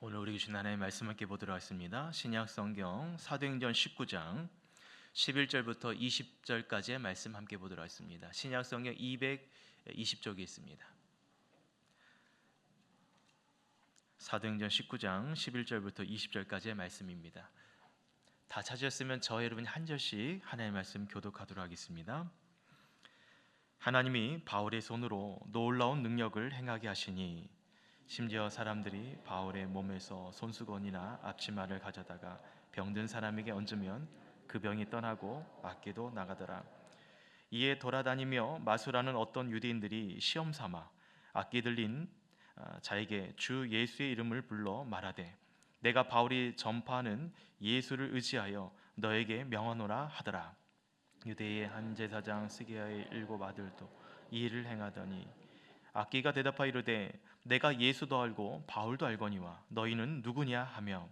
오늘 우리 주신 하나님의 말씀 함께 보도록 하겠습니다. 신약 성경 사도행전 19장 11절부터 20절까지의 말씀 함께 보도록 하겠습니다. 신약 성경 220쪽에 있습니다. 사도행전 19장 11절부터 20절까지의 말씀입니다. 다 찾으셨으면 저 여러분이 한 절씩 하나님의 말씀 교독하도록 하겠습니다. 하나님이 바울의 손으로 놀라운 능력을 행하게 하시니 심지어 사람들이 바울의 몸에서 손수건이나 앞치마를 가져다가 병든 사람에게 얹으면 그 병이 떠나고 악기도 나가더라. 이에 돌아다니며 마술하는 어떤 유대인들이 시험 삼아 악기 들린 자에게 주 예수의 이름을 불러 말하되 내가 바울이 전파하는 예수를 의지하여 너에게 명하노라 하더라. 유대의 한 제사장 스게야의 7 아들도 이 일을 행하더니 악기가 대답하여 이르되 내가 예수도 알고 바울도 알거니와 너희는 누구냐 하며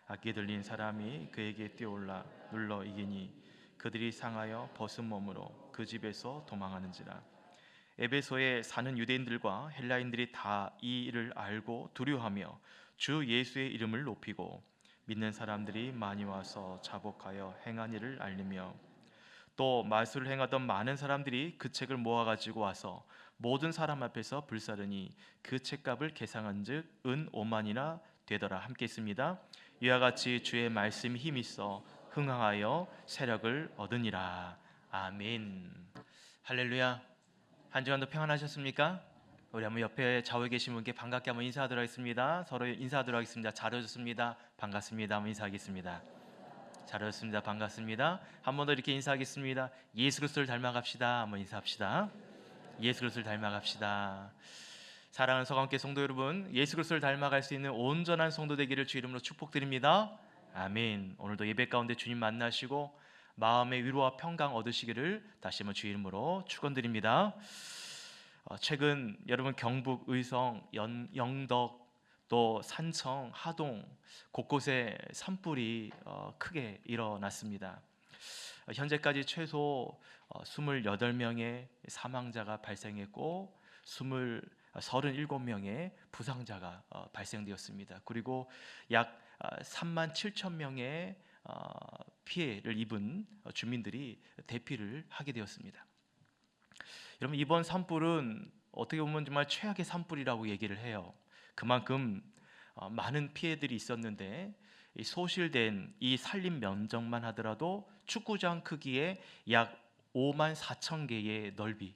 악기 들린 사람이 그에게 뛰어올라 눌러 이기니 그들이 상하여 벗은 몸으로 그 집에서 도망하는지라. 에베소에 사는 유대인들과 헬라인들이 다 이 일을 알고 두려워하며 주 예수의 이름을 높이고 믿는 사람들이 많이 와서 자복하여 행한 일을 알리며 또 마술을 행하던 많은 사람들이 그 책을 모아가지고 와서 모든 사람 앞에서 불사르니 그 책값을 계산한즉 은 5만이나 되더라. 함께 있습니다. 이와 같이 주의 말씀이 힘 있어 흥황하여 세력을 얻으니라. 아멘. 할렐루야. 한 주간도 평안하셨습니까? 우리 한번 옆에 좌우에 계신 분께 반갑게 한번 인사하도록 하겠습니다. 서로 인사하도록 하겠습니다. 잘 오셨습니다. 반갑습니다. 한번 인사하겠습니다. 잘 오셨습니다. 반갑습니다. 한 번 더 이렇게 인사하겠습니다. 예수 그리스도를 닮아갑시다. 한번 인사합시다. 예수 그리스도를 닮아갑시다. 사랑하는 서강교회 성도 여러분, 예수 그리스도를 닮아갈 수 있는 온전한 성도 되기를 주 이름으로 축복드립니다. 아멘. 오늘도 예배 가운데 주님 만나시고 마음의 위로와 평강 얻으시기를 다시 한번 주 이름으로 축원드립니다. 최근 여러분 경북 의성, 영덕, 또 산청, 하동 곳곳에 산불이 크게 일어났습니다. 현재까지 최소 28명의 사망자가 발생했고 37명의 부상자가 발생되었습니다. 그리고 약 3만 7천 명의 피해를 입은 주민들이 대피를 하게 되었습니다. 여러분, 이번 산불은 어떻게 보면 정말 최악의 산불이라고 얘기를 해요. 그만큼 많은 피해들이 있었는데 소실된 이 산림 면적만 하더라도 축구장 크기의 약 5만 4천 개의 넓이,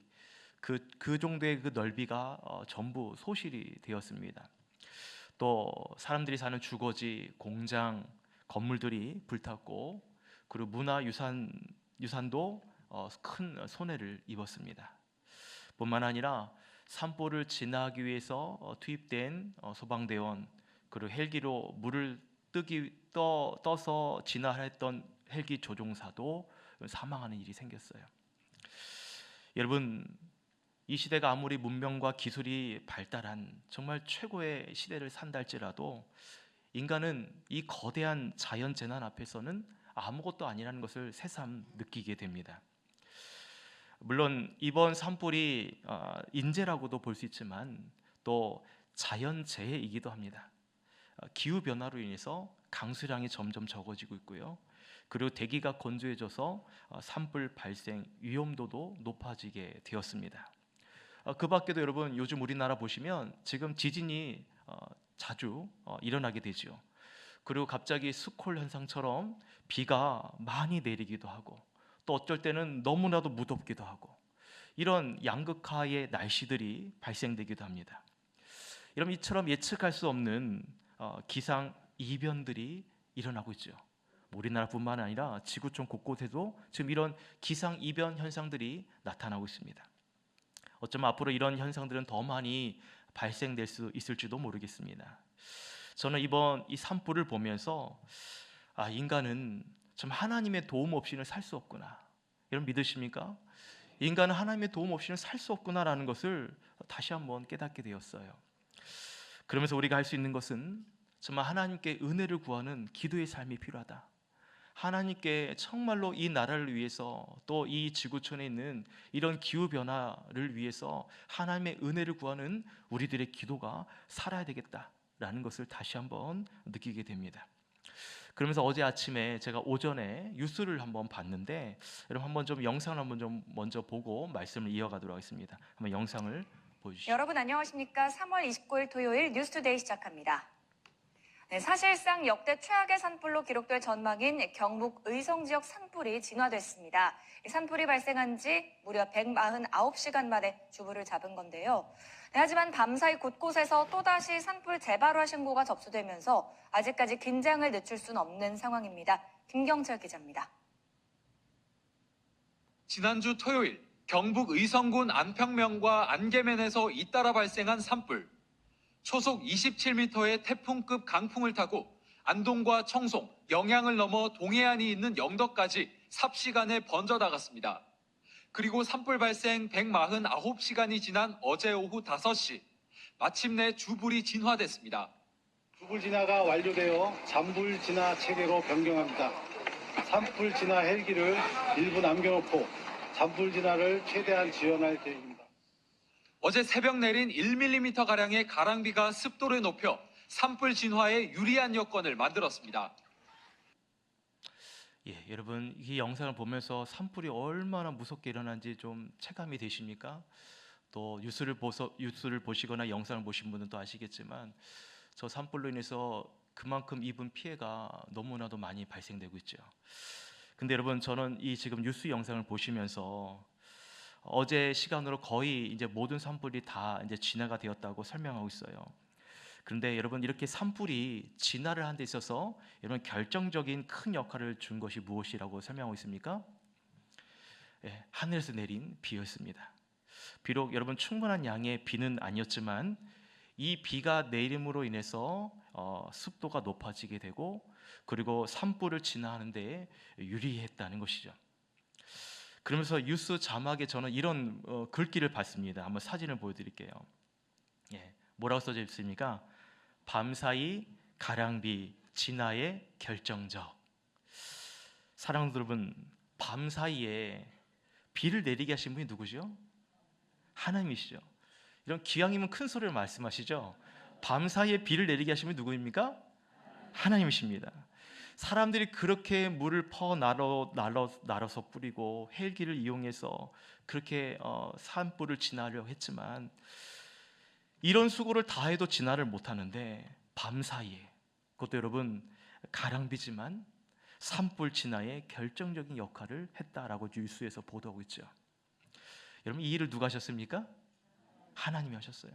그 정도의 그 넓이가 전부 소실이 되었습니다. 또 사람들이 사는 주거지, 공장, 건물들이 불탔고 그리고 문화유산도 큰 손해를 입었습니다. 뿐만 아니라 산불을 진화하기 위해서 투입된 소방대원 그리고 헬기로 물을 떠서 진화했던 헬기 조종사도 사망하는 일이 생겼어요. 여러분, 이 시대가 아무리 문명과 기술이 발달한 정말 최고의 시대를 산다 할지라도 인간은 이 거대한 자연 재난 앞에서는 아무것도 아니라는 것을 새삼 느끼게 됩니다. 물론 이번 산불이 인재라고도 볼 수 있지만 또 자연재해이기도 합니다. 기후변화로 인해서 강수량이 점점 적어지고 있고요. 그리고 대기가 건조해져서 산불 발생 위험도도 높아지게 되었습니다. 그 밖에도 여러분 요즘 우리나라 보시면 지금 지진이 자주 일어나게 되죠. 그리고 갑자기 스콜 현상처럼 비가 많이 내리기도 하고 또 어쩔 때는 너무나도 무덥기도 하고 이런 양극화의 날씨들이 발생되기도 합니다. 여러분, 이처럼 예측할 수 없는 기상 이변들이 일어나고 있죠. 우리나라뿐만 아니라 지구촌 곳곳에도 지금 이런 기상 이변 현상들이 나타나고 있습니다. 어쩌면 앞으로 이런 현상들은 더 많이 발생될 수 있을지도 모르겠습니다. 저는 이번 이 산불을 보면서 인간은 참 하나님의 도움 없이는 살 수 없구나. 여러분 믿으십니까? 인간은 하나님의 도움 없이는 살 수 없구나라는 것을 다시 한번 깨닫게 되었어요. 그러면서 우리가 할 수 있는 것은 정말 하나님께 은혜를 구하는 기도의 삶이 필요하다. 하나님께 정말로 이 나라를 위해서 또 이 지구촌에 있는 이런 기후변화를 위해서 하나님의 은혜를 구하는 우리들의 기도가 살아야 되겠다. 라는 것을 다시 한번 느끼게 됩니다. 그러면서 어제 아침에 제가 오전에 뉴스를 한번 봤는데, 여러분 한번 좀 영상을 한번 좀 먼저 보고 말씀을 이어가도록 하겠습니다. 한번 영상을 보여주시죠. 여러분 안녕하십니까? 3월 29일 토요일 뉴스투데이 시작합니다. 네, 사실상 역대 최악의 산불로 기록될 전망인 경북 의성 지역 산불이 진화됐습니다. 이 산불이 발생한 지 무려 149시간 만에 주부를 잡은 건데요. 네, 하지만 밤사이 곳곳에서 또다시 산불 재발화 신고가 접수되면서 아직까지 긴장을 늦출 수는 없는 상황입니다. 김경철 기자입니다. 지난주 토요일 경북 의성군 안평면과 안개면에서 잇따라 발생한 산불. 초속 27m의 태풍급 강풍을 타고 안동과 청송, 영양을 넘어 동해안이 있는 영덕까지 삽시간에 번져 나갔습니다. 그리고 산불 발생 149시간이 지난 어제 오후 5시, 마침내 주불이 진화됐습니다. 주불 진화가 완료되어 잔불 진화 체계로 변경합니다. 산불 진화 헬기를 일부 남겨놓고 잔불 진화를 최대한 지연할 계획입니다. 어제 새벽 내린 1mm가량의 가랑비가 습도를 높여 산불 진화에 유리한 여건을 만들었습니다. 여러분 이 영상을 보면서 산불이 얼마나 무섭게 일어난지 좀 체감이 되십니까? 또 뉴스를 보시거나 영상을 보신 분은 또 아시겠지만, 저 산불로 인해서 그만큼 입은 피해가 너무나도 많이 발생되고 있죠. 근데 여러분, 저는 이 지금 뉴스 영상을 보시면서 어제 시간으로 거의 이제 모든 산불이 다 이제 진화가 되었다고 설명하고 있어요. 그런데 여러분, 이렇게 산불이 진화를 한 데 있어서 여러분 결정적인 큰 역할을 준 것이 무엇이라고 설명하고 있습니까? 하늘에서 내린 비였습니다. 비록 여러분 충분한 양의 비는 아니었지만 이 비가 내림으로 인해서 습도가 높아지게 되고, 그리고 산불을 진화하는 데 유리했다는 것이죠. 그러면서 뉴스 자막에 저는 이런 글귀를 봤습니다. 한번 사진을 보여드릴게요. 뭐라고 써져 있습니까? 밤사이 가랑비 진화의 결정적. 사랑하는 여러분, 밤사이에 비를 내리게 하신 분이 누구죠? 하나님이시죠. 이런 기왕이면 큰 소리를 말씀하시죠. 밤사이에 비를 내리게 하신 분이 누구입니까? 하나님이십니다. 사람들이 그렇게 물을 퍼 나눠서 뿌리고 헬기를 이용해서 그렇게 산불을 진화하려고 했지만, 이런 수고를 다 해도 진화를 못하는데 밤사이에, 그것도 여러분 가랑비지만 산불 진화에 결정적인 역할을 했다라고 뉴스에서 보도하고 있죠. 여러분, 이 일을 누가 하셨습니까? 하나님이 하셨어요.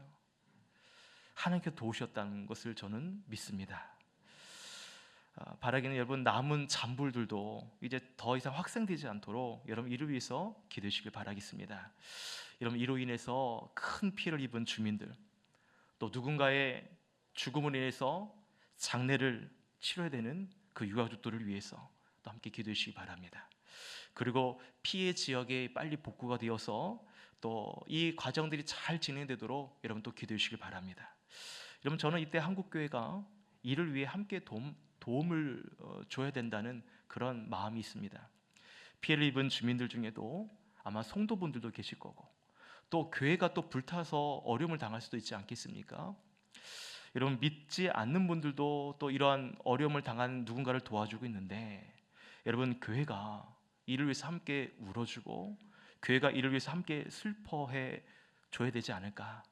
하나님께서 도우셨다는 것을 저는 믿습니다. 바라기는 여러분, 남은 잔불들도 이제 더 이상 확산되지 않도록 여러분 이를 위해서 기도해 주시길 바라겠습니다. 여러분, 이로 인해서 큰 피해를 입은 주민들, 또 누군가의 죽음으로 인해서 장례를 치러야 되는 그 유가족들을 위해서 또 함께 기도해 주시기 바랍니다. 그리고 피해 지역에 빨리 복구가 되어서 또 이 과정들이 잘 진행되도록 여러분 또 기도해 주시길 바랍니다. 여러분, 저는 이때 한국교회가 이를 위해 함께 도움을 줘야 된다는 그런 마음이 있습니다. 피해를 입은 주민들 중에도 아마 성도분들도 계실 거고, 또 교회가 또 불타서 어려움을 당할 수도 있지 않겠습니까? 여러분, 믿지 않는 분들도 또 이러한 어려움을 당한 누군가를 도와주고 있는데, 여러분, 교회가 이를 위해서 함께 울어주고 교회가 이를 위해서 함께 슬퍼해 줘야 되지 않을까?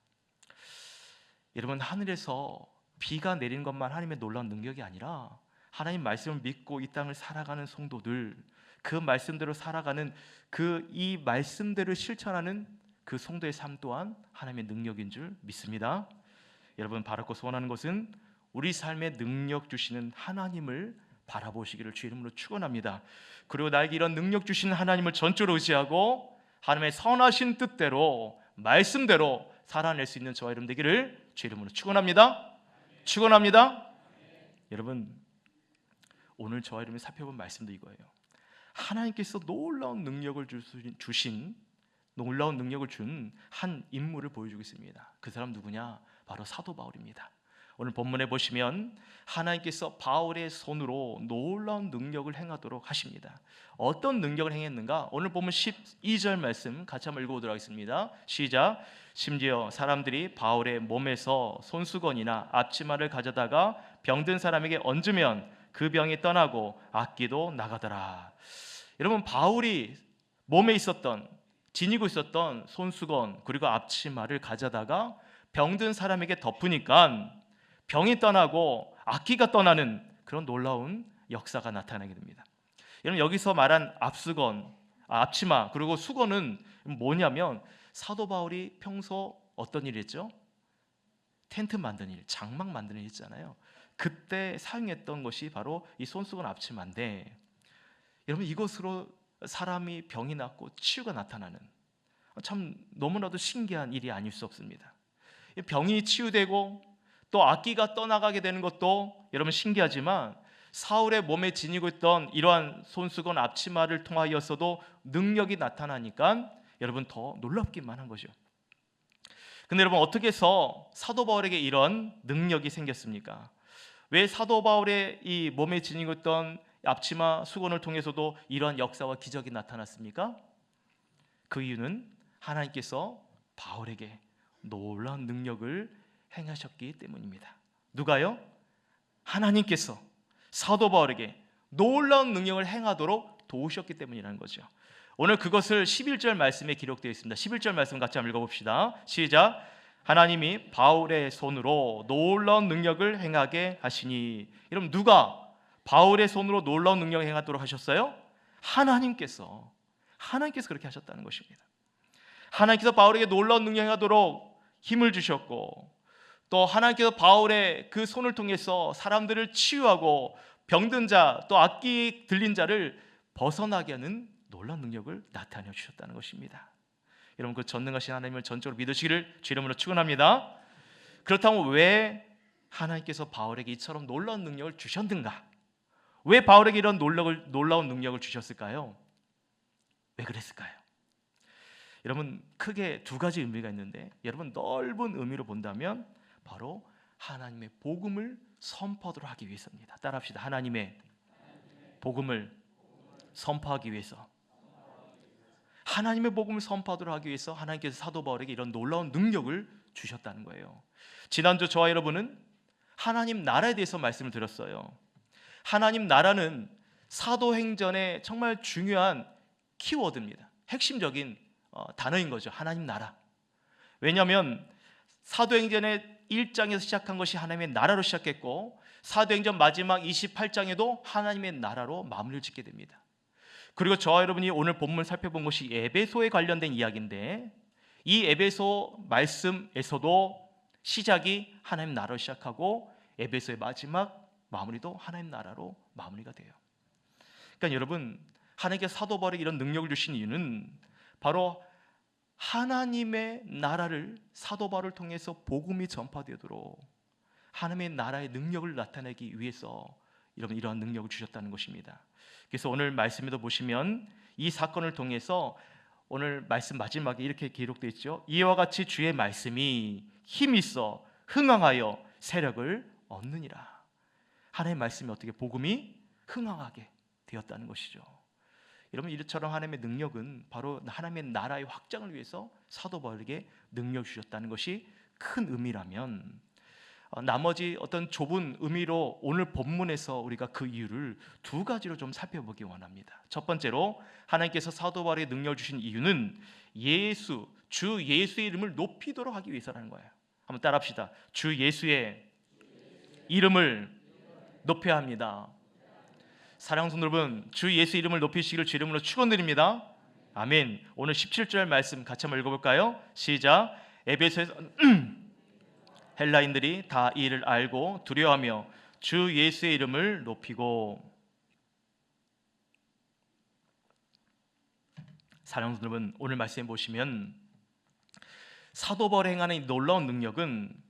여러분, 하늘에서 비가 내리는 것만 하나님의 놀라운 능력이 아니라 하나님 말씀을 믿고 이 땅을 살아가는 성도들, 그 말씀대로 살아가는 이 말씀대로 실천하는 그 성도의 삶 또한 하나님의 능력인 줄 믿습니다. 여러분, 바라고 소원하는 것은 우리 삶에 능력 주시는 하나님을 바라보시기를 주의 이름으로 축원합니다. 그리고 나에게 이런 능력 주시는 하나님을 전적으로 의지하고 하나님의 선하신 뜻대로 말씀대로 살아낼 수 있는 저와 여러분 되기를 주의 이름으로 축원합니다. 축원합니다. 여러분, 오늘 저와 여러분이 살펴본 말씀도 이거예요. 하나님께서 놀라운 능력을 준 한 인물을 보여주고 있습니다. 그 사람 누구냐? 바로 사도 바울입니다. 오늘 본문에 보시면 하나님께서 바울의 손으로 놀라운 능력을 행하도록 하십니다. 어떤 능력을 행했는가? 오늘 본문 12절 말씀 같이 한번 읽어보도록 하겠습니다. 시작. 심지어 사람들이 바울의 몸에서 손수건이나 앞치마를 가져다가 병든 사람에게 얹으면 그 병이 떠나고 악기도 나가더라. 여러분, 바울이 몸에 있었던, 지니고 있었던 손수건 그리고 앞치마를 가져다가 병든 사람에게 덮으니까 병이 떠나고 악기가 떠나는 그런 놀라운 역사가 나타나게 됩니다. 여러분, 여기서 말한 앞치마 그리고 수건은 뭐냐면 사도 바울이 평소 어떤 일 했죠? 텐트 만드는 일, 장막 만드는 일 있잖아요. 그때 사용했던 것이 바로 이 손수건 앞치마인데, 여러분, 이것으로 사람이 병이 낫고 치유가 나타나는, 참 너무나도 신기한 일이 아닐 수 없습니다. 병이 치유되고 또 악기가 떠나가게 되는 것도 여러분 신기하지만, 사울의 몸에 지니고 있던 이러한 손수건 앞치마를 통하여서도 능력이 나타나니까 여러분 더 놀랍기만 한 거죠. 근데 여러분, 어떻게 해서 사도 바울에게 이런 능력이 생겼습니까? 왜 사도 바울의 이 몸에 지니고 있던 앞치마 수건을 통해서도 이러한 역사와 기적이 나타났습니까? 그 이유는 하나님께서 바울에게 놀라운 능력을 행하셨기 때문입니다. 누가요? 하나님께서 사도 바울에게 놀라운 능력을 행하도록 도우셨기 때문이라는 거죠. 오늘 그것을 11절 말씀에 기록되어 있습니다. 11절 말씀 같이 한번 읽어봅시다. 시작. 하나님이 바울의 손으로 놀라운 능력을 행하게 하시니. 여러분, 누가 바울의 손으로 놀라운 능력을 행하도록 하셨어요? 하나님께서 그렇게 하셨다는 것입니다. 하나님께서 바울에게 놀라운 능력을 행하도록 힘을 주셨고, 또 하나님께서 바울의 그 손을 통해서 사람들을 치유하고 병든 자, 또 악기 들린 자를 벗어나게 하는 놀라운 능력을 나타내 주셨다는 것입니다. 여러분, 그 전능하신 하나님을 전적으로 믿으시기를 주 이름으로 축원합니다. 그렇다면 왜 하나님께서 바울에게 이처럼 놀라운 능력을 주셨는가? 왜 바울에게 이런 놀라운 능력을 주셨을까요? 왜 그랬을까요? 여러분, 크게 두 가지 의미가 있는데, 여러분 넓은 의미로 본다면 바로 하나님의 복음을 선포하도록 하기 위해서입니다. 따라합시다. 하나님의 복음을 선포하기 위해서, 하나님의 복음을 선포하도록 하기 위해서 하나님께서 사도 바울에게 이런 놀라운 능력을 주셨다는 거예요. 지난주 저와 여러분은 하나님 나라에 대해서 말씀을 드렸어요. 하나님 나라는 사도행전의 정말 중요한 키워드입니다. 핵심적인 단어인 거죠. 하나님 나라. 왜냐하면 사도행전의 1장에서 시작한 것이 하나님의 나라로 시작했고, 사도행전 마지막 28장에도 하나님의 나라로 마무리를 짓게 됩니다. 그리고 저와 여러분이 오늘 본문 살펴본 것이 에베소에 관련된 이야기인데, 이 에베소 말씀에서도 시작이 하나님 나라로 시작하고 에베소의 마지막 마무리도 하나님 나라로 마무리가 돼요. 그러니까 여러분, 하나님께서 사도 바울에게 이런 능력을 주신 이유는 바로 하나님의 나라를 사도 바울을 통해서 복음이 전파되도록 하나님의 나라의 능력을 나타내기 위해서 여러분 이러한 능력을 주셨다는 것입니다. 그래서 오늘 말씀에도 보시면 이 사건을 통해서 오늘 말씀 마지막에 이렇게 기록되어 있죠. 이와 같이 주의 말씀이 힘 있어 흥왕하여 세력을 얻느니라. 하나님의 말씀이 어떻게 복음이 흥왕하게 되었다는 것이죠. 여러분, 이처럼 하나님의 능력은 바로 하나님의 나라의 확장을 위해서 사도 바울에게 능력을 주셨다는 것이 큰 의미라면, 나머지 어떤 좁은 의미로 오늘 본문에서 우리가 그 이유를 두 가지로 좀 살펴보기 원합니다. 첫 번째로 하나님께서 사도 바울에게 능력을 주신 이유는 주 예수의 이름을 높이도록 하기 위해서라는 거예요. 한번 따라합시다. 주 예수의 이름을 높여야 합니다. 사랑하는 성도 여러분, 주 예수 이름을 높이시기를 주 이름으로 축원드립니다. 아멘. 오늘 17절 말씀 같이 한번 읽어볼까요? 시작. 에베소에서 헬라인들이 다 이 일을 알고 두려워하며 주 예수의 이름을 높이고. 사랑하는 성도 여러분, 오늘 말씀해 보시면 사도 바울이 행하는 이 놀라운 능력은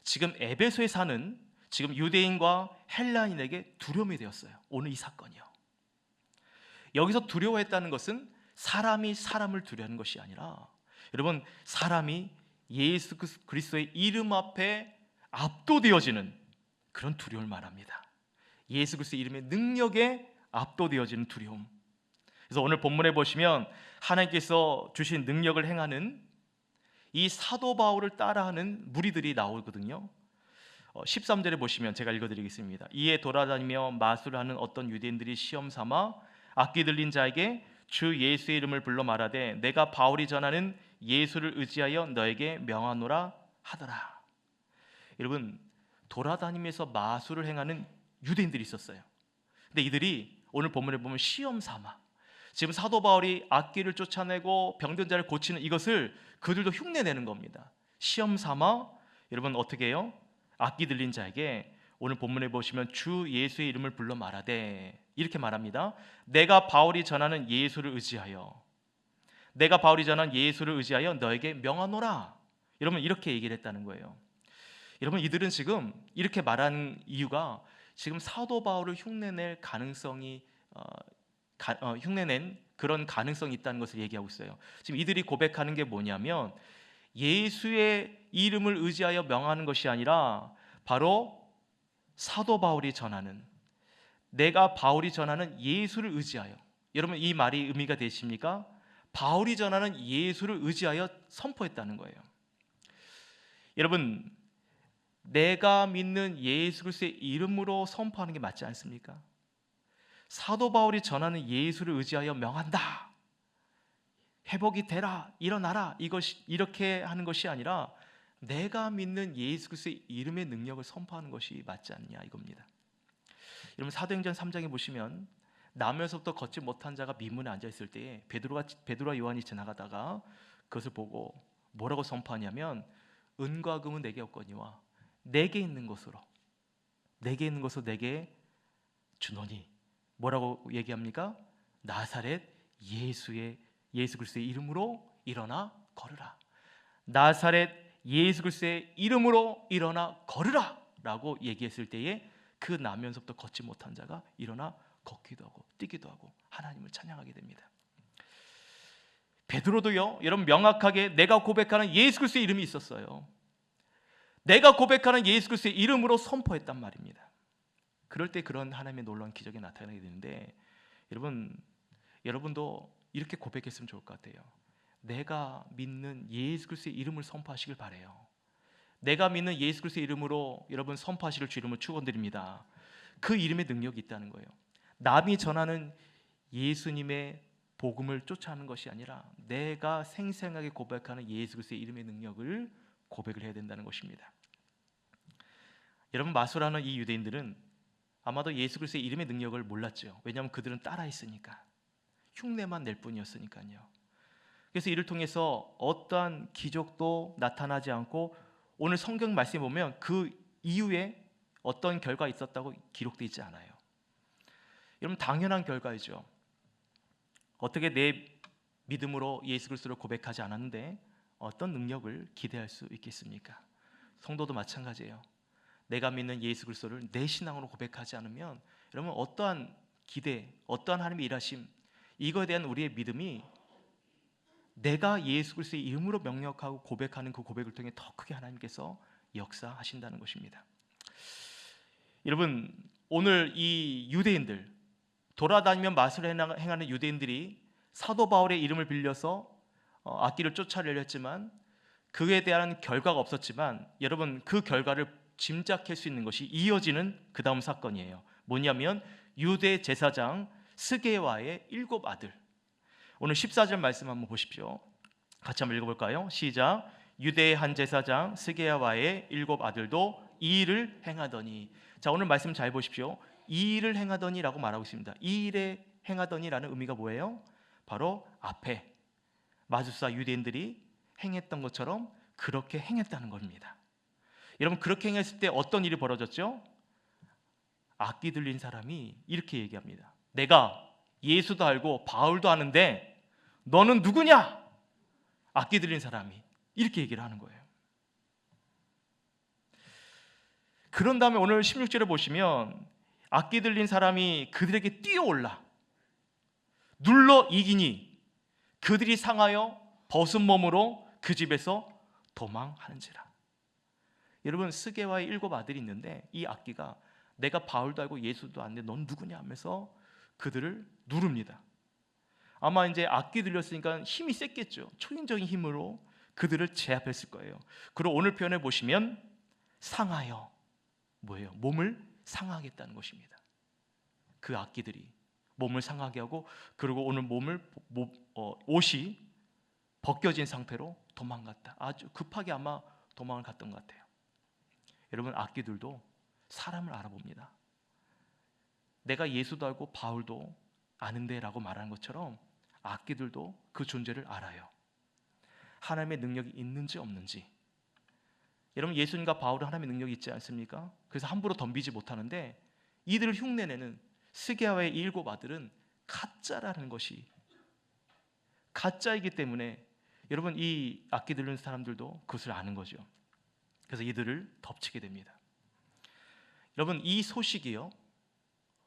지금 에베소에 사는 지금 유대인과 헬라인에게 두려움이 되었어요. 오늘 이 사건이요. 여기서 두려워했다는 것은 사람이 사람을 두려워하는 것이 아니라, 여러분, 사람이 예수 그리스도의 이름 앞에 압도되어지는 그런 두려움을 말합니다. 예수 그리스도의 이름의 능력에 압도되어지는 두려움. 그래서 오늘 본문에 보시면 하나님께서 주신 능력을 행하는 이 사도 바울을 따라하는 무리들이 나오거든요. 13절에 보시면 제가 읽어드리겠습니다. 이에 돌아다니며 마술을 하는 어떤 유대인들이 시험 삼아 악기 들린 자에게 주 예수의 이름을 불러 말하되 내가 바울이 전하는 예수를 의지하여 너에게 명하노라 하더라. 여러분, 돌아다니면서 마술을 행하는 유대인들이 있었어요. 근데 이들이 오늘 본문에 보면 시험 삼아 지금 사도 바울이 악기를 쫓아내고 병든 자를 고치는 이것을 그들도 흉내내는 겁니다. 시험 삼아 여러분 어떻게 해요? 악기 들린 자에게 오늘 본문에 보시면 주 예수의 이름을 불러 말하되 이렇게 말합니다. 내가 바울이 전하는 예수를 의지하여 너에게 명하노라. 여러분 이렇게 얘기를 했다는 거예요. 여러분 이들은 지금 이렇게 말하는 이유가 지금 사도 바울을 흉내낼 가능성이 흉내낸 그런 가능성이 있다는 것을 얘기하고 있어요. 지금 이들이 고백하는 게 뭐냐면 예수의 이름을 의지하여 명하는 것이 아니라 바로 사도 바울이 전하는 내가 바울이 전하는 예수를 의지하여. 여러분 이 말이 의미가 되십니까? 바울이 전하는 예수를 의지하여 선포했다는 거예요. 여러분 내가 믿는 예수 그리스도의 이름으로 선포하는 게 맞지 않습니까? 사도 바울이 전하는 예수를 의지하여 명한다. 회복이 되라, 일어나라. 이렇게 하는 것이 아니라 내가 믿는 예수 그리스도의 이름의 능력을 선포하는 것이 맞지 않냐 이겁니다. 여러분 사도행전 3장에 보시면 나면서부터 걷지 못한 자가 미문에 앉아 있을 때에 베드로와 요한이 지나가다가 그것을 보고 뭐라고 선포하냐면 은과 금은 내게 없거니와 내게 있는 것으로 내게 주노니 뭐라고 얘기합니까? 나사렛 예수 그리스도의 이름으로 일어나 걸으라. 나사렛 예수 그리스도의 이름으로 일어나 걸으라 라고 얘기했을 때에 그 나면서부터 걷지 못한 자가 일어나 걷기도 하고 뛰기도 하고 하나님을 찬양하게 됩니다. 베드로도요 여러분 명확하게 내가 고백하는 예수 그리스도의 이름이 있었어요. 내가 고백하는 예수 그리스도의 이름으로 선포했단 말입니다. 그럴 때 그런 하나님의 놀라운 기적이 나타나게 되는데 여러분도 이렇게 고백했으면 좋을 것 같아요. 내가 믿는 예수 그리스도의 이름을 선포하시길 바라요. 내가 믿는 예수 그리스도의 이름으로 여러분 선포하시길 주 이름으로 축원드립니다. 그 이름의 능력이 있다는 거예요. 남이 전하는 예수님의 복음을 쫓아하는 것이 아니라 내가 생생하게 고백하는 예수 그리스도의 이름의 능력을 고백을 해야 된다는 것입니다. 여러분 마술하는 이 유대인들은 아마도 예수 그리스도의 이름의 능력을 몰랐죠. 왜냐하면 그들은 따라했으니까 흉내만 낼 뿐이었으니까요. 그래서 이를 통해서 어떠한 기적도 나타나지 않고 오늘 성경 말씀에 보면 그 이후에 어떤 결과가 있었다고 기록되어 있지 않아요. 여러분 당연한 결과이죠. 어떻게 내 믿음으로 예수 그리스도를 고백하지 않았는데 어떤 능력을 기대할 수 있겠습니까? 성도도 마찬가지예요. 내가 믿는 예수 그리스도를 내 신앙으로 고백하지 않으면 여러분 어떠한 기대, 어떠한 하나님의 일하심 이거에 대한 우리의 믿음이 내가 예수 그리스도의 이름으로 명령하고 고백하는 그 고백을 통해 더 크게 하나님께서 역사하신다는 것입니다. 여러분 오늘 이 유대인들 돌아다니며 마술을 행하는 유대인들이 사도 바울의 이름을 빌려서 악기를 쫓아내려 했지만 그에 대한 결과가 없었지만 여러분 그 결과를 짐작할 수 있는 것이 이어지는 그 다음 사건이에요. 뭐냐면 유대 제사장 스게와의 7 아들. 오늘 14절 말씀 한번 보십시오. 같이 한번 읽어볼까요? 시작. 유대의 한 제사장 스게와의 7 아들도 이 일을 행하더니. 자 오늘 말씀 잘 보십시오. 이 일을 행하더니라고 말하고 있습니다. 이 일에 행하더니라는 의미가 뭐예요? 바로 앞에 마술사 유대인들이 행했던 것처럼 그렇게 행했다는 겁니다. 여러분 그렇게 행했을 때 어떤 일이 벌어졌죠? 악기 들린 사람이 이렇게 얘기합니다. 내가 예수도 알고 바울도 아는데 너는 누구냐? 악기 들린 사람이 이렇게 얘기를 하는 거예요. 그런 다음에 오늘 16절에 보시면 악기 들린 사람이 그들에게 뛰어올라 눌러 이기니 그들이 상하여 벗은 몸으로 그 집에서 도망하는지라. 여러분 스게와의 7 아들이 있는데 이 악기가 내가 바울도 알고 예수도 아는데 넌 누구냐 하면서 그들을 누릅니다. 아마 이제 악기 들렸으니까 힘이 셌겠죠. 초인적인 힘으로 그들을 제압했을 거예요. 그리고 오늘 표현해 보시면 상하여 뭐예요? 몸을 상하겠다는 것입니다. 그 악기들이 몸을 상하게 하고 그리고 오늘 옷이 벗겨진 상태로 도망갔다. 아주 급하게 아마 도망을 갔던 것 같아요. 여러분 악기들도 사람을 알아봅니다. 내가 예수도 알고 바울도 아는데 라고 말하는 것처럼 악기들도 그 존재를 알아요. 하나님의 능력이 있는지 없는지. 여러분 예수님과 바울은 하나님의 능력이 있지 않습니까? 그래서 함부로 덤비지 못하는데 이들을 흉내내는 스게와의 7 아들은 가짜라는 것이 가짜이기 때문에 여러분 이 악기 들리는 사람들도 그것을 아는 거죠. 그래서 이들을 덮치게 됩니다. 여러분 이 소식이요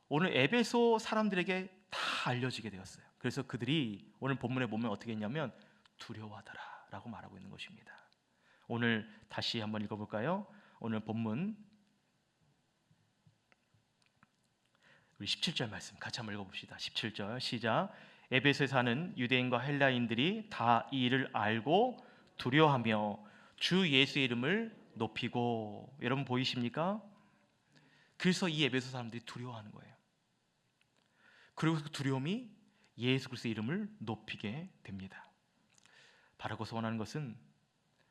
오늘 에베소 사람들에게 다 알려지게 되었어요. 그래서 그들이 오늘 본문에 보면 어떻게 했냐면 두려워하더라 라고 말하고 있는 것입니다. 오늘 다시 한번 읽어볼까요? 오늘 본문 우리 17절 말씀 같이 한번 읽어봅시다. 17절 시작. 에베소에 사는 유대인과 헬라인들이 다 이 일을 알고 두려워하며 주 예수의 이름을 높이고. 여러분 보이십니까? 그래서 이 에베소 사람들이 두려워하는 거예요. 그리고 그 두려움이 예수 그리스도의 이름을 높이게 됩니다. 바라고 소원하는 것은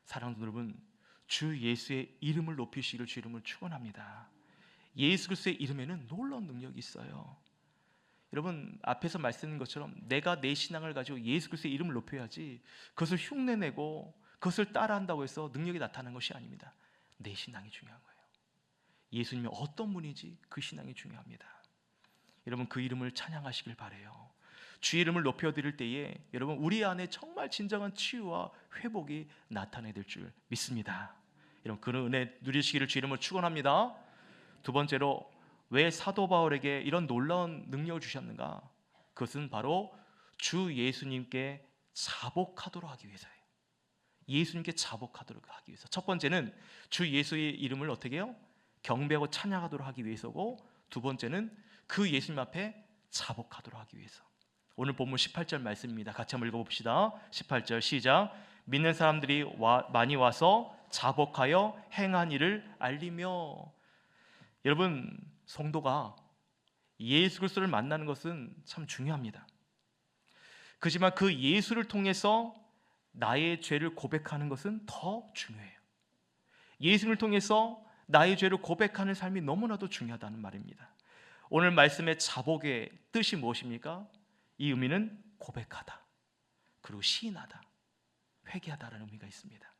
사랑하는 여러분 주 예수의 이름을 높이시기를 주 이름을 축원합니다. 예수 그리스도의 이름에는 놀라운 능력이 있어요. 여러분 앞에서 말씀드린 것처럼 내가 내 신앙을 가지고 예수 그리스도의 이름을 높여야지 그것을 흉내내고 그것을 따라한다고 해서 능력이 나타나는 것이 아닙니다. 내 신앙이 중요한 거예요. 예수님이 어떤 분인지 그 신앙이 중요합니다. 여러분 그 이름을 찬양하시길 바라요. 주의 이름을 높여드릴 때에 여러분 우리 안에 정말 진정한 치유와 회복이 나타나야 될 줄 믿습니다. 여러분 그런 은혜 누리시기를 주 이름으로 축원합니다. 두 번째로 왜 사도 바울에게 이런 놀라운 능력을 주셨는가? 그것은 바로 주 예수님께 자복하도록 하기 위해서예요. 예수님께 자복하도록 하기 위해서. 첫 번째는 주 예수의 이름을 어떻게 해요? 경배하고 찬양하도록 하기 위해서고, 두 번째는 그 예수님 앞에 자복하도록 하기 위해서. 오늘 본문 18절 말씀입니다. 같이 한번 읽어봅시다. 18절 시작. 믿는 사람들이 많이 와서 자복하여 행한 일을 알리며. 여러분 성도가 예수 그리스도를 만나는 것은 참 중요합니다. 그렇지만 그 예수를 통해서 나의 죄를 고백하는 것은 더 중요해요. 예수를 통해서 나의 죄를 고백하는 삶이 너무나도 중요하다는 말입니다. 오늘 말씀의 자복의 뜻이 무엇입니까? 이 의미는 고백하다, 그리고 시인하다, 회개하다라는 의미가 있습니다.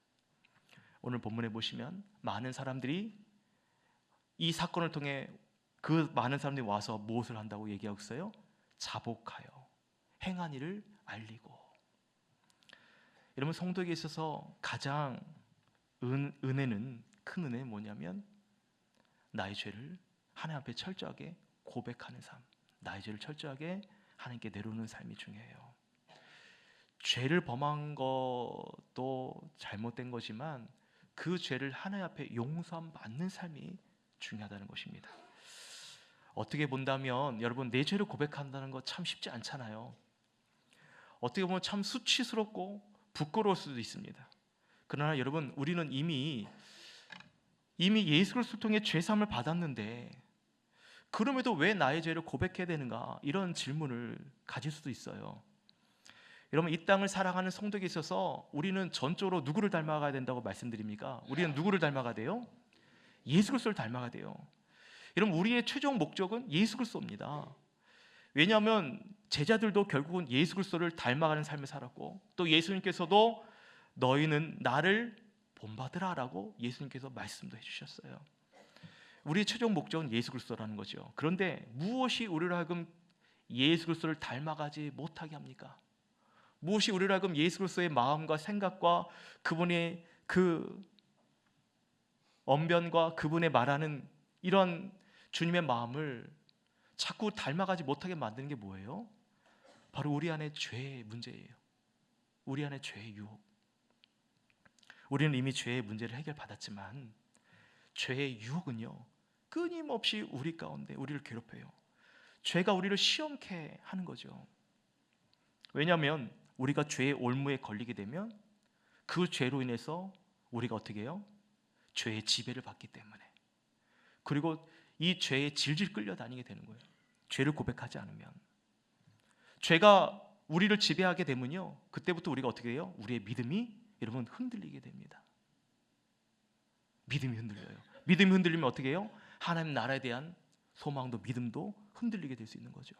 오늘 본문에 보시면 많은 사람들이 이 사건을 통해 그 많은 사람들이 와서 무엇을 한다고 얘기하고 있어요? 자복하여 행한 일을 알리고. 여러분 성도에게 있어서 가장 은혜는 큰 은혜는 뭐냐면 나의 죄를 하나님 앞에 철저하게 고백하는 삶, 나의 죄를 철저하게 하나님께 내려놓는 삶이 중요해요. 죄를 범한 것도 잘못된 거지만 그 죄를 하나님 앞에 용서함 받는 삶이 중요하다는 것입니다. 어떻게 본다면 여러분 내 죄를 고백한다는 거 참 쉽지 않잖아요. 어떻게 보면 참 수치스럽고 부끄러울 수도 있습니다. 그러나 여러분 우리는 이미 예수 그리스도를 통해 죄사함을 받았는데 그럼에도 왜 나의 죄를 고백해야 되는가, 이런 질문을 가질 수도 있어요. 여러분 이 땅을 살아가는 성도에게 있어서 우리는 전적으로 누구를 닮아가야 된다고 말씀드립니까? 우리는 누구를 닮아가야 돼요? 예수 그리스도를 닮아가야 돼요. 여러분 우리의 최종 목적은 예수 그리스도입니다. 왜냐하면 제자들도 결국은 예수 그리스도를 닮아가는 삶을 살았고, 또 예수님께서도 너희는 나를 본받으라 라고 예수님께서 말씀도 해주셨어요. 우리의 최종 목적은 예수 그리스도라는 거죠. 그런데 무엇이 우리를 하여금 예수 그리스도를 닮아가지 못하게 합니까? 무엇이 우리를 하여금 예수 그리스도의 마음과 생각과 그분의 그 언변과 그분의 말하는 이런 주님의 마음을 자꾸 닮아가지 못하게 만드는 게 뭐예요? 바로 우리 안에 죄의 문제예요. 우리 안에 죄의 유혹. 우리는 이미 죄의 문제를 해결받았지만 죄의 유혹은요, 끊임없이 우리 가운데 우리를 괴롭혀요. 죄가 우리를 시험케 하는 거죠. 왜냐하면 우리가 죄의 올무에 걸리게 되면 그 죄로 인해서 우리가 어떻게 해요? 죄의 지배를 받기 때문에. 그리고 이 죄에 질질 끌려다니게 되는 거예요. 죄를 고백하지 않으면. 죄가 우리를 지배하게 되면요, 그때부터 우리가 어떻게 해요? 우리의 믿음이 여러분 흔들리게 됩니다. 믿음이 흔들려요. 믿음이 흔들리면 어떻게 해요? 하나님 나라에 대한 소망도 믿음도 흔들리게 될 수 있는 거죠.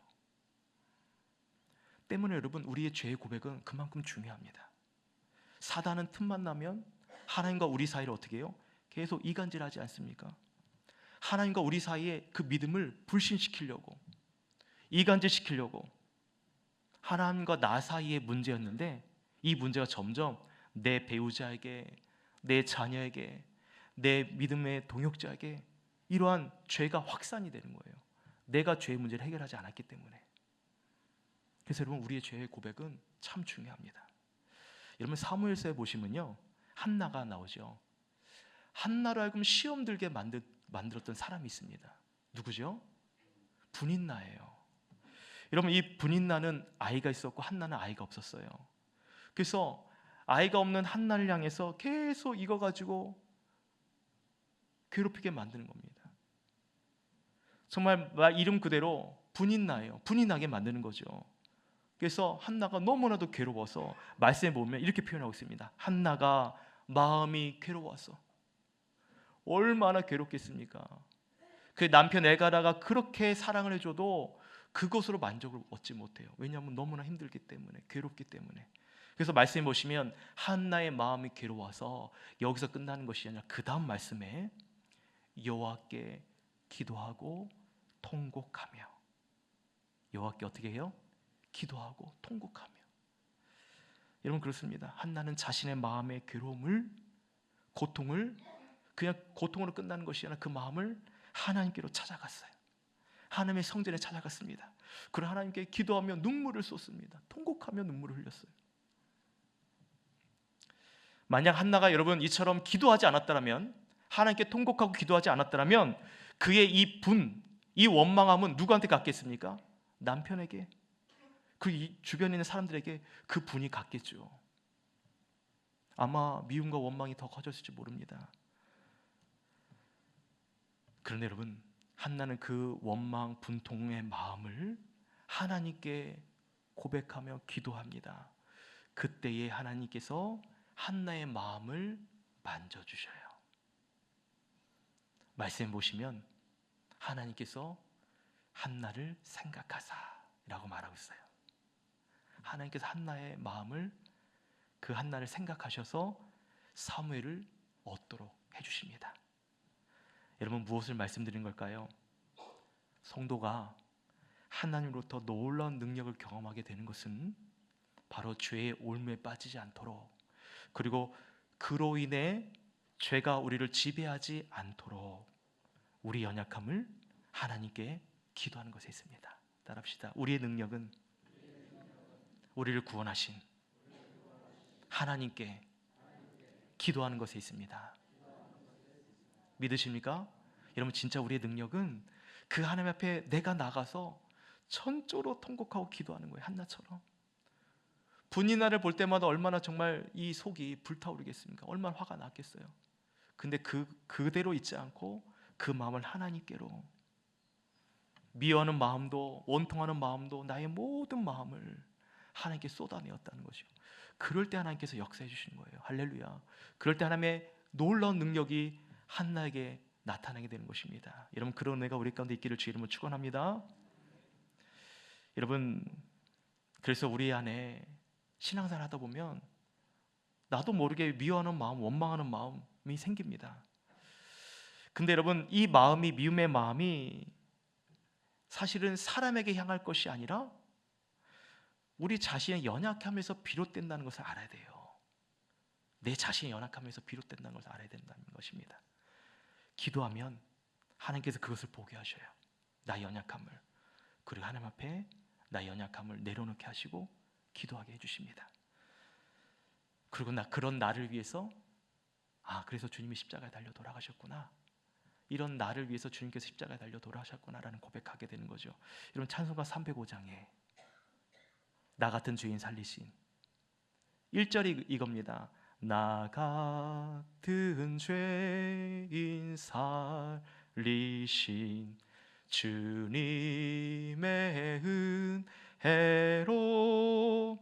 때문에 여러분, 우리의 죄의 고백은 그만큼 중요합니다. 사단은 틈만 나면 하나님과 우리 사이를 어떻게 해요? 계속 이간질하지 않습니까? 하나님과 우리 사이에 그 믿음을 불신시키려고, 이간질시키려고. 하나님과 나 사이의 문제였는데 이 문제가 점점 내 배우자에게, 내 자녀에게, 내 믿음의 동역자에게 이러한 죄가 확산이 되는 거예요. 내가 죄의 문제를 해결하지 않았기 때문에. 그래서 여러분, 우리의 죄의 고백은 참 중요합니다. 여러분, 사무엘서에 보시면요, 한나가 나오죠. 한나로 하여금 시험 들게 만들었던 사람이 있습니다. 누구죠? 분인나예요. 여러분, 이 분인나는 아이가 있었고 한나는 아이가 없었어요. 그래서 아이가 없는 한나를 향해서 계속 이거 가지고 괴롭히게 만드는 겁니다. 정말 말 이름 그대로 분인나예요. 분인나게 만드는 거죠. 그래서 한나가 너무나도 괴로워서 말씀에 보면 이렇게 표현하고 있습니다. 한나가 마음이 괴로워서. 얼마나 괴롭겠습니까? 그 남편 엘가나가 그렇게 사랑을 해줘도 그것으로 만족을 얻지 못해요. 왜냐하면 너무나 힘들기 때문에, 괴롭기 때문에. 그래서 말씀해 보시면 한나의 마음이 괴로워서 여기서 끝나는 것이 아니라 그 다음 말씀에 여호와께 기도하고 통곡하며. 여호와께 어떻게 해요? 기도하고 통곡하며. 여러분, 그렇습니다. 한나는 자신의 마음의 괴로움을, 고통을 그냥 고통으로 끝나는 것이 아니라 그 마음을 하나님께로 찾아갔어요. 하나님의 성전에 찾아갔습니다. 그리고 하나님께 기도하며 눈물을 쏟습니다. 통곡하며 눈물을 흘렸어요. 만약 한나가 여러분 이처럼 기도하지 않았다면, 하나님께 통곡하고 기도하지 않았다면 그의 이 분, 이 원망함은 누구한테 갔겠습니까? 남편에게, 그 주변에 있는 사람들에게 그 분이 갔겠죠. 아마 미움과 원망이 더 커졌을지 모릅니다. 그런데 여러분, 한나는 그 원망, 분통의 마음을 하나님께 고백하며 기도합니다. 그때에 하나님께서 한나의 마음을 만져주셔요. 말씀 보시면 하나님께서 한나를 생각하사라고 말하고 있어요. 하나님께서 한나의 마음을, 그 한나를 생각하셔서 사무엘을 얻도록 해주십니다. 여러분, 무엇을 말씀드린 걸까요? 성도가 하나님으로부터 놀라운 능력을 경험하게 되는 것은 바로 죄의 올무에 빠지지 않도록, 그리고 그로 인해 죄가 우리를 지배하지 않도록 우리 연약함을 하나님께 기도하는 것에 있습니다. 따라합시다. 우리의 능력은 우리를 구원하신 하나님께 기도하는 것에 있습니다. 믿으십니까? 여러분, 진짜 우리의 능력은 그 하나님 앞에 내가 나가서 천조로 통곡하고 기도하는 거예요. 한나처럼. 분이나를 볼 때마다 얼마나 정말 이 속이 불타오르겠습니까? 얼마나 화가 났겠어요. 근데 그대로 있지 않고 그 마음을 하나님께로, 미워하는 마음도, 원통하는 마음도, 나의 모든 마음을 하나님께 쏟아내었다는 것이요. 그럴 때 하나님께서 역사해 주시는 거예요. 할렐루야. 그럴 때 하나님의 놀라운 능력이 한나에게 나타나게 되는 것입니다. 여러분, 그런 은혜가 우리 가운데 있기를 주의 이름으로 축원합니다. 여러분, 그래서 우리 안에 신앙생활 하다 보면 나도 모르게 미워하는 마음, 원망하는 마음이 생깁니다. 근데 여러분, 이 마음이, 미움의 마음이 사실은 사람에게 향할 것이 아니라 우리 자신의 연약함에서 비롯된다는 것을 알아야 돼요. 내 자신의 연약함에서 비롯된다는 것을 알아야 된다는 것입니다. 기도하면 하나님께서 그것을 보게 하셔요. 나의 연약함을. 그리고 하나님 앞에 나의 연약함을 내려놓게 하시고 기도하게 해주십니다. 그리고 그런 나를 위해서, 그래서 주님이 십자가에 달려 돌아가셨구나, 이런 나를 위해서 주님께서 십자가에 달려 돌아가셨구나라는 고백하게 되는 거죠. 여러분, 찬송가 305장에 나 같은 죄인 살리신 1절이 이겁니다. 나 같은 죄인 살리신 주님의 은혜로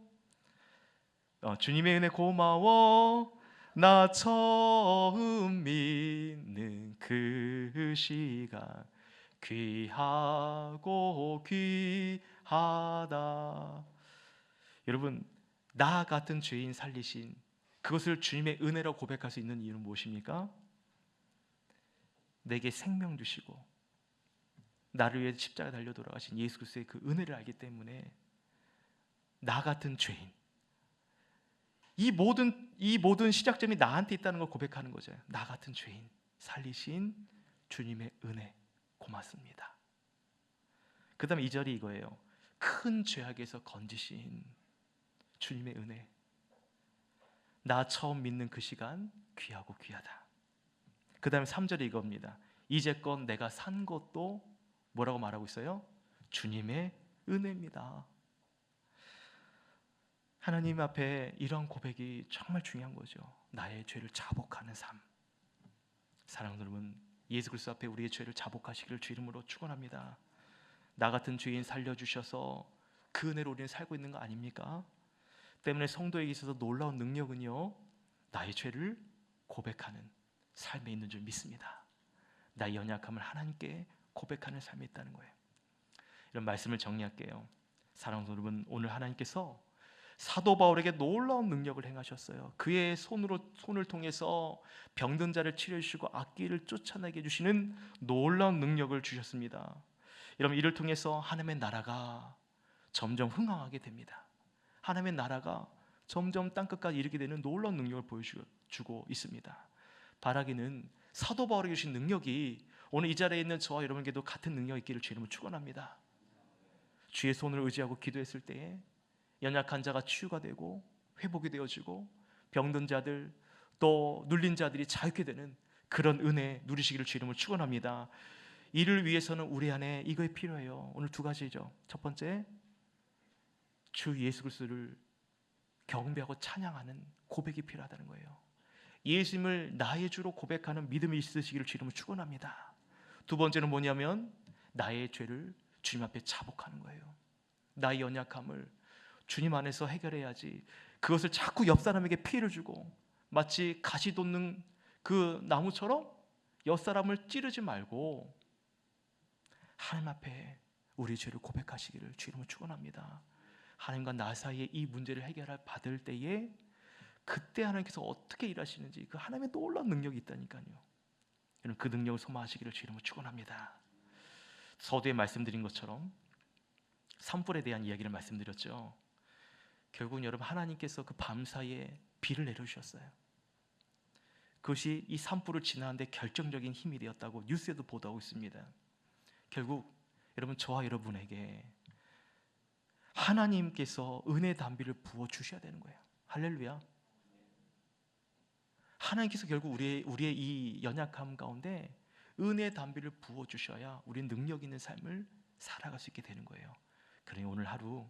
주님의 은혜 고마워 나 처음 믿는 그 시간 귀하고 귀하다. 여러분, 나 같은 죄인 살리신 그것을 주님의 은혜로 고백할 수 있는 이유는 무엇입니까? 내게 생명 주시고 나를 위해 십자가에 달려 돌아가신 예수 그리스도의 그 은혜를 알기 때문에 나 같은 죄인, 이 모든 시작점이 나한테 있다는 걸 고백하는 거죠. 나 같은 죄인 살리신 주님의 은혜 고맙습니다. 그 다음에 2절이 이거예요. 큰 죄악에서 건지신 주님의 은혜, 나 처음 믿는 그 시간 귀하고 귀하다. 그 다음에 3절이 이겁니다. 이제껏 내가 산 것도 뭐라고 말하고 있어요? 주님의 은혜입니다. 하나님 앞에 이런 고백이 정말 중요한 거죠. 나의 죄를 자복하는 삶. 사랑하는 여러분, 예수 그리스도 앞에 우리의 죄를 자복하시기를 주 이름으로 축원합니다. 나 같은 죄인 살려주셔서 그 은혜로 우리는 살고 있는 거 아닙니까? 때문에 성도에게 있어서 놀라운 능력은요, 나의 죄를 고백하는 삶에 있는 줄 믿습니다. 나의 연약함을 하나님께 고백하는 삶에 있다는 거예요. 이런 말씀을 정리할게요. 사랑하는 여러분, 오늘 하나님께서 사도 바울에게 놀라운 능력을 행하셨어요. 그의 손을 통해서 병든 자를 치료해 주시고 악귀를 쫓아내게 해주시는 놀라운 능력을 주셨습니다. 여러분, 이를 통해서 하나님의 나라가 점점 흥황하게 됩니다. 하나님의 나라가 점점 땅끝까지 이르게 되는 놀라운 능력을 보여주고 있습니다. 바라기는 사도 바울에게 주신 능력이 오늘 이 자리에 있는 저와 여러분에게도 같은 능력이 있기를 주 이름으로 축원합니다. 주의 손을 의지하고 기도했을 때에 연약한 자가 치유가 되고 회복이 되어지고 병든 자들 또 눌린 자들이 자유케 되는 그런 은혜 누리시기를 주 이름으로 축원합니다. 이를 위해서는 우리 안에 이거 필요해요. 오늘 두 가지죠. 첫 번째, 주 예수 그리스도를 경배하고 찬양하는 고백이 필요하다는 거예요. 예수님을 나의 주로 고백하는 믿음이 있으시기를 주 이름으로 축원합니다. 두 번째는 뭐냐면 나의 죄를 주님 앞에 자복하는 거예요. 나의 연약함을 주님 안에서 해결해야지 그것을 자꾸 옆 사람에게 피해를 주고 마치 가시 돋는 그 나무처럼 옆 사람을 찌르지 말고 하나님 앞에 우리 죄를 고백하시기를 주 이름으로 축원합니다. 하나님과 나 사이에 이 문제를 받을 때에 그때 하나님께서 어떻게 일하시는지 그 하나님의 놀라운 능력이 있다니까요. 여러분, 그 능력을 소망하시기를 주 이름으로 축원합니다. 서두에 말씀드린 것처럼 산불에 대한 이야기를 말씀드렸죠. 결국 여러분, 하나님께서 그 밤사이에 비를 내려주셨어요. 그것이 이 산불을 진화하는 데 결정적인 힘이 되었다고 뉴스에도 보도하고 있습니다. 결국 여러분, 저와 여러분에게 하나님께서 은혜 담비를 부어주셔야 되는 거예요. 할렐루야. 하나님께서 결국 우리의 이 연약함 가운데 은혜 담비를 부어주셔야 우리는 능력 있는 삶을 살아갈 수 있게 되는 거예요. 그러니 오늘 하루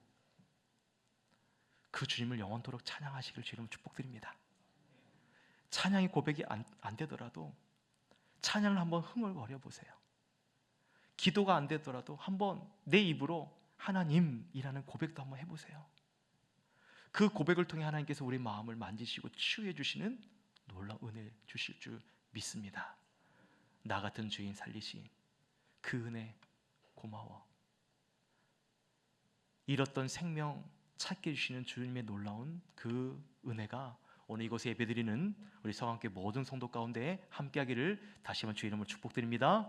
그 주님을 영원토록 찬양하시길 주님으로 축복드립니다. 찬양의 고백이 안 되더라도 찬양을 한번 흥얼거려 보세요. 기도가 안 되더라도 한번 내 입으로 하나님이라는 고백도 한번 해보세요. 그 고백을 통해 하나님께서 우리 마음을 만지시고 치유해 주시는 놀라운 은혜 주실 줄 믿습니다. 나 같은 죄인 살리신 그 은혜 고마워. 잃었던 생명 찾게 해주시는 주님의 놀라운 그 은혜가 오늘 이곳에 예배드리는 우리 성함교회 모든 성도 가운데 함께하기를 다시 한번 주의 이름으로 축복드립니다.